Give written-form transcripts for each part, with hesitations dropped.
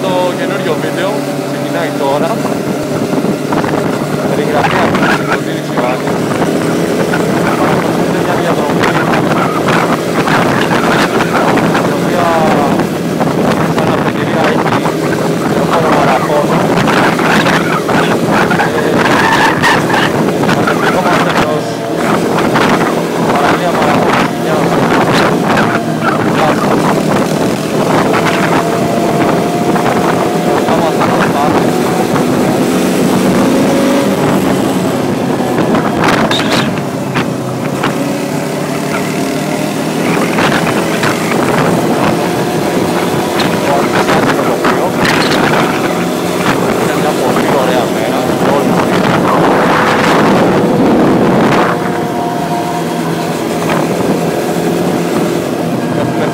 το καινούριο βίντεο, ξεκινάει τώρα. Περιγραφή από την Κωνσταντίνη Ιωάννη. Παρακολουθείτε μια διαδρομή, η οποία σαν αφετηρία έχει λεωφόρο Μαραθώνο. Κατευθυνόμαστε προς παραλία Μαραθώνου Σκηνιάς.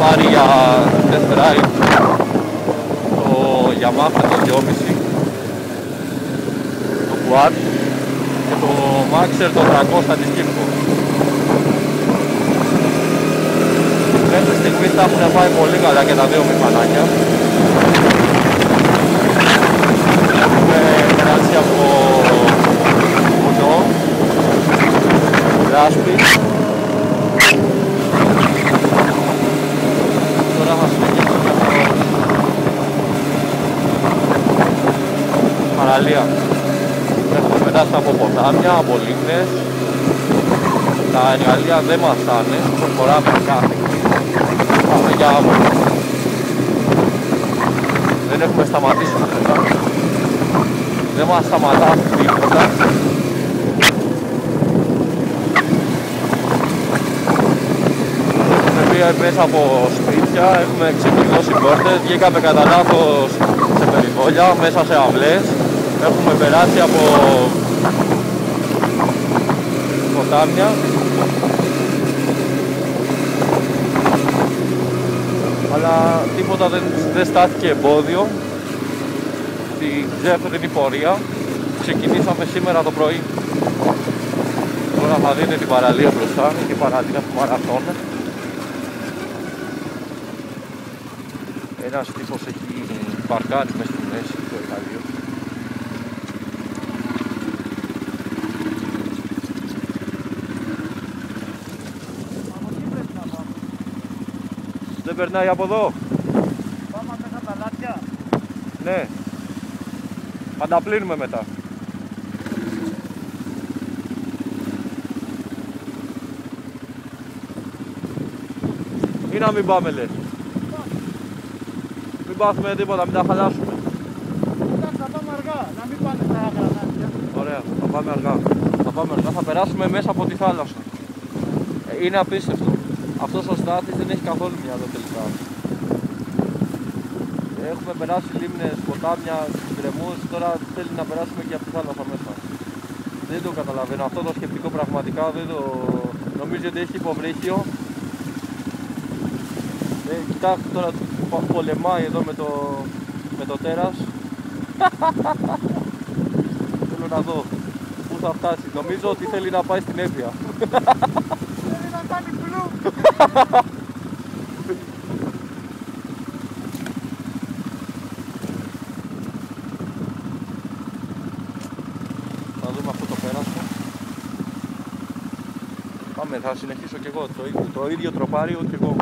Πάρει για test ride το Yamaha το 2.5, το Quad και το Maxer το 300 της Kymco. Μέχρι στιγμής τα έχουν πάει πολύ καλά και τα δύο μηχανάκια. Έχουμε περάσει από βουνό, λάσπη. Τώρα θα συνεχίσουμε προς παραλία. Έχουμε περάσει από ποτάμια, από λίμνες. Τα εργαλεία δεν μας στάνε, προχωράμε κάθε. Πάμε για άμμο. Δεν έχουμε σταματήσει πουθενά. Δεν μας σταματά τίποτα. Μέσα από σπίτια, έχουμε ξεκλειδώσει πόρτες, βγήκαμε κατά λάθος σε περιβόλια, μέσα σε αυλές. Έχουμε περάσει από ποτάμια. Αλλά τίποτα δεν στάθηκε εμπόδιο στην ξέφρενη πορεία. Ξεκινήσαμε σήμερα το πρωί. Τώρα θα δείτε την παραλία μπροστά, η παραλία του Μαραθώνα. Ένας τύπος έχει παρκάρει μέσα στη μέση το εργαλείο. Δεν περνάει από εδώ. Πάμε μέσα τα λάτια. Ναι. Ανταπλύνουμε μετά. Ή να μην πάμε λες. Μην πάθουμε τίποτα, μην τα χαλάσουμε. Εντάξει, θα πάμε αργά, να μην πάνε στα γρανάτια. Ωραία, θα πάμε αργά. Θα περάσουμε μέσα από τη θάλασσα. Είναι απίστευτο. Αυτός ο στάθης δεν έχει καθόλου μυαλό τελικά. Έχουμε περάσει λίμνες, ποτάμια, γκρεμούς, τώρα θέλει να περάσουμε και από τη θάλασσα μέσα. Δεν το καταλαβαίνω, αυτό το σκεπτικό πραγματικά δεν το... Νομίζω ότι έχει υποβρύχιο. Κοιτάξτε τώρα, πολεμάει εδώ με το τέρας. Θέλω να δω πού θα φτάσει. Νομίζω ότι θέλει να πάει στην Εύβοια. Θέλει να κάνει πλού. Θα δούμε αυτό το πέρασμα. Πάμε, θα συνεχίσω κι εγώ το ίδιο τροπάριο κι εγώ.